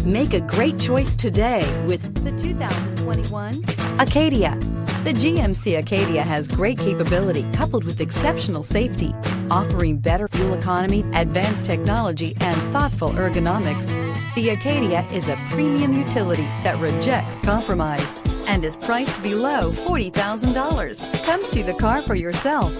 Make a great choice today with the 2021 Acadia. The GMC Acadia has great capability coupled with exceptional safety, offering better fuel economy, advanced technology, and thoughtful ergonomics. The Acadia is a premium utility that rejects compromise and is priced below $40,000. Come see the car for yourself.